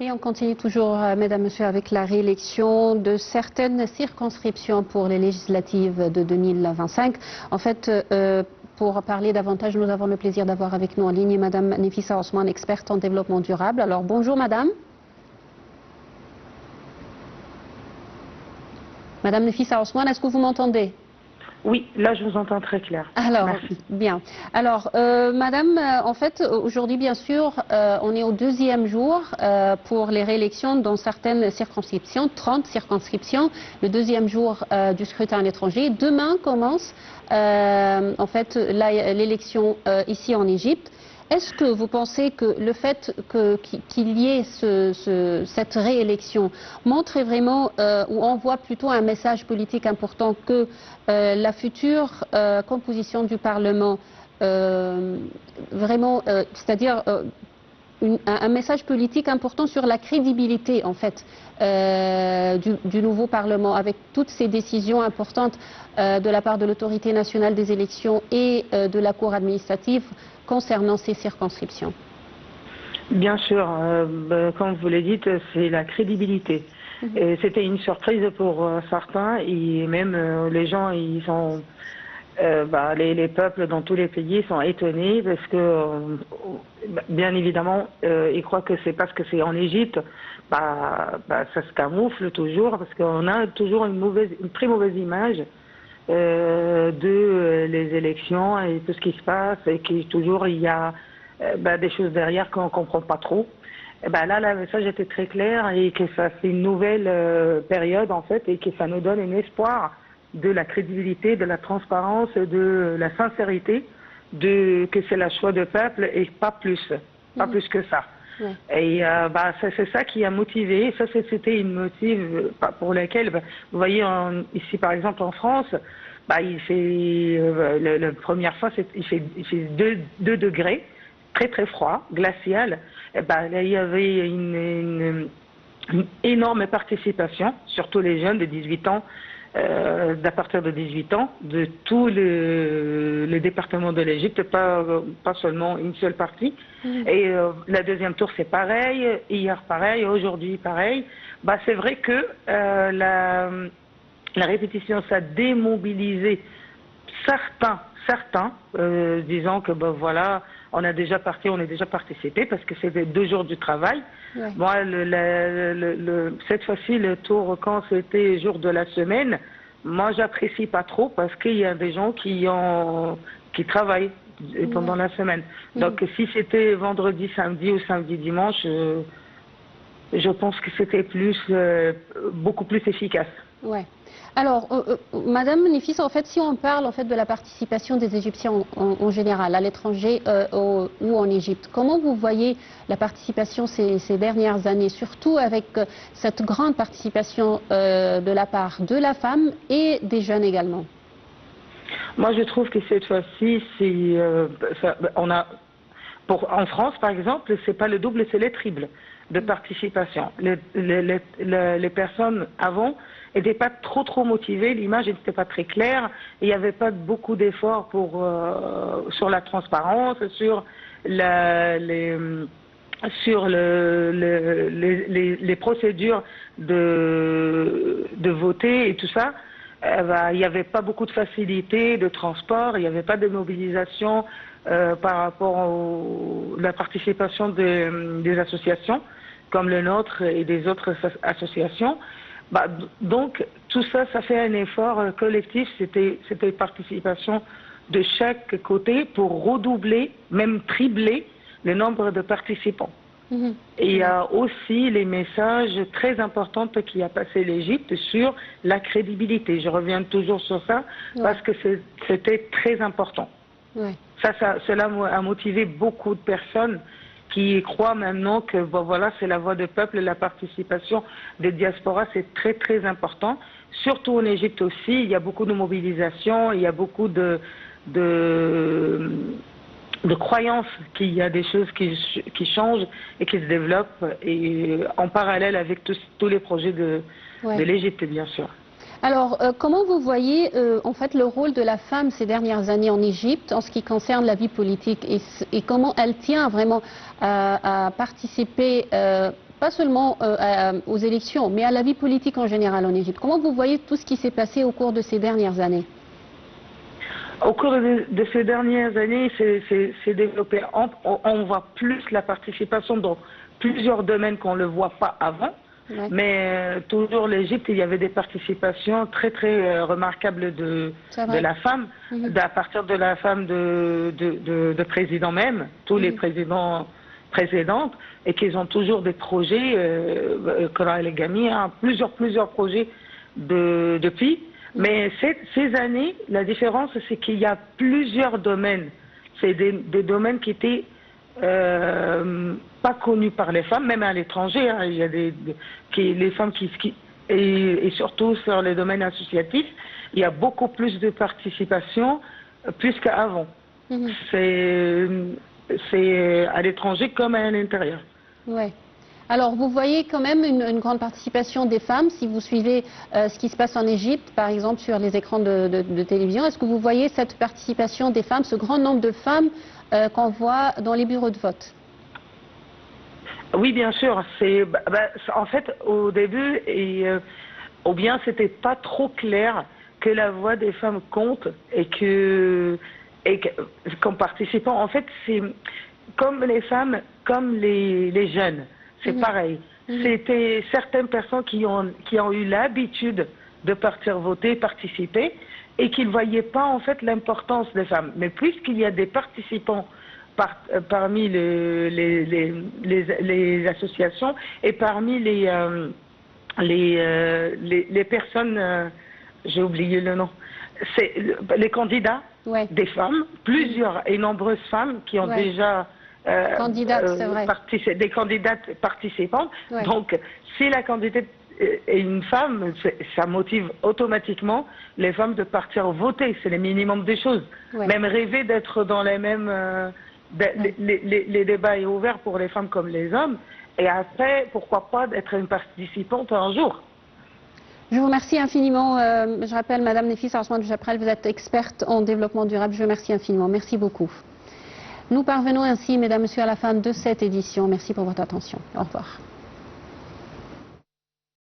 Et on continue toujours, mesdames, messieurs, avec la réélection de certaines circonscriptions pour les législatives de 2025. En fait, pour parler davantage, nous avons le plaisir d'avoir avec nous en ligne madame Nefissa Ousmane, experte en développement durable. Alors, bonjour madame. Madame Nefissa Ousmane, est-ce que vous m'entendez? Oui, là je vous entends très clair. Alors, merci. Bien. Alors, madame, en fait, aujourd'hui, bien sûr, on est au deuxième jour pour les réélections dans certaines circonscriptions, 30 circonscriptions, le deuxième jour du scrutin à l'étranger. Demain commence, en fait, l'élection ici en Égypte. Est-ce que vous pensez que le fait qu'il y ait cette réélection montre vraiment ou envoie plutôt un message politique important que la future composition du Parlement, vraiment, c'est-à-dire un message politique important sur la crédibilité en fait du nouveau Parlement avec toutes ces décisions importantes de la part de l'autorité nationale des élections et de la Cour administrative concernant ces circonscriptions? Bien sûr, comme vous l'avez dit, c'est la crédibilité. C'était une surprise pour certains et même les gens, ils sont, les peuples dans tous les pays sont étonnés parce que, bien évidemment, ils croient que c'est parce que c'est en Égypte, ça se camoufle toujours parce qu'on a toujours une très mauvaise image de les élections et tout ce qui se passe et que toujours il y a des choses derrière qu'on ne comprend pas trop. Et là, le message était très clair et que ça fait une nouvelle période en fait et que ça nous donne un espoir de la crédibilité, de la transparence, de la sincérité, que c'est le choix du peuple et pas plus que ça. Ouais. Et c'est ça qui a motivé, ça c'était une motive pour laquelle, vous voyez ici par exemple en France, il fait, la première fois il fait 2 degrés, très très froid, glacial. Et là, il y avait une énorme participation, surtout les jeunes de 18 ans, d'à partir de 18 ans, de tous les départements de l'Égypte, pas seulement une seule partie. Et la deuxième tour, c'est pareil, hier pareil, aujourd'hui pareil. C'est vrai que la répétition, ça a démobilisé certains, disant que voilà, on est déjà participé parce que c'était 2 jours du travail. Ouais. Moi, cette fois-ci, le tour, quand c'était jour de la semaine, moi, j'apprécie pas trop parce qu'il y a des gens qui travaillent pendant la semaine. Donc, si c'était vendredi, samedi ou samedi, dimanche, je pense que c'était beaucoup plus efficace. Ouais. Alors, Madame Nefissa, en fait, si on parle en fait de la participation des Égyptiens en général, à l'étranger ou en Égypte, comment vous voyez la participation ces dernières années, surtout avec cette grande participation de la part de la femme et des jeunes également? Moi, je trouve que cette fois-ci, en France, par exemple, c'est pas le double, c'est le triple de participation. Les personnes avant n'étaient pas trop motivées, l'image n'était pas très claire, il n'y avait pas beaucoup d'efforts sur la transparence, sur les procédures de voter et tout ça. Il n'y avait pas beaucoup de facilité de transport, il n'y avait pas de mobilisation par rapport à la participation des associations comme le nôtre et des autres associations. Donc tout ça, ça fait un effort collectif, c'était participation de chaque côté pour redoubler, même tripler le nombre de participants. Et il y a aussi les messages très importants qui a passé l'Égypte sur la crédibilité. Je reviens toujours sur ça parce que c'était très important. Cela a motivé beaucoup de personnes qui croient maintenant que voilà, c'est la voix du peuple, la participation des diasporas, c'est très très important. Surtout en Égypte aussi, il y a beaucoup de mobilisation, il y a beaucoup de croyances qu'il y a des choses qui changent et qui se développent et en parallèle avec tous les projets de l'Égypte, bien sûr. Alors, comment vous voyez en fait le rôle de la femme ces dernières années en Égypte en ce qui concerne la vie politique et comment elle tient vraiment à participer pas seulement aux élections, mais à la vie politique en général en Égypte. Comment vous voyez tout ce qui s'est passé au cours de ces dernières années? Au cours de ces dernières années, c'est développé. On voit plus la participation dans plusieurs domaines qu'on ne le voit pas avant. Ouais. Mais toujours l'Égypte, il y avait des participations très très remarquables de la femme, à partir de la femme de président même, tous les présidentes, et qu'ils ont toujours des projets, Kora El Gami a plusieurs projets depuis. Mais ces années, la différence, c'est qu'il y a plusieurs domaines. C'est des domaines qui étaient pas connus par les femmes, même à l'étranger. Hein, il y a les femmes et surtout sur les domaines associatifs, il y a beaucoup plus de participation, plus qu'avant. C'est à l'étranger comme à l'intérieur. Ouais. Alors, vous voyez quand même une grande participation des femmes, si vous suivez ce qui se passe en Égypte, par exemple, sur les écrans de télévision. Est-ce que vous voyez cette participation des femmes, ce grand nombre de femmes qu'on voit dans les bureaux de vote? Oui, bien sûr. En fait, au début, ou bien c'était pas trop clair que la voix des femmes compte et qu'en participant, en fait, c'est comme les femmes, comme les jeunes. C'est pareil. C'était certaines personnes qui ont eu l'habitude de partir voter, participer, et qui ne voyaient pas en fait l'importance des femmes. Mais puisqu'il y a des participants parmi les associations et parmi les personnes, j'ai oublié le nom, c'est les candidats des femmes, plusieurs et nombreuses femmes qui ont déjà des candidates participantes. Donc, si la candidate est une femme, ça motive automatiquement les femmes de partir voter. C'est le minimum des choses. Même rêver d'être dans les mêmes... les débats est ouvert pour les femmes comme les hommes. Et après, pourquoi pas d'être une participante un jour. Je vous remercie infiniment. Je rappelle, Madame Nefissa Ousmane Japrel, vous êtes experte en développement durable. Je vous remercie infiniment. Merci beaucoup. Nous parvenons ainsi, mesdames, messieurs, à la fin de cette édition. Merci pour votre attention. Au revoir.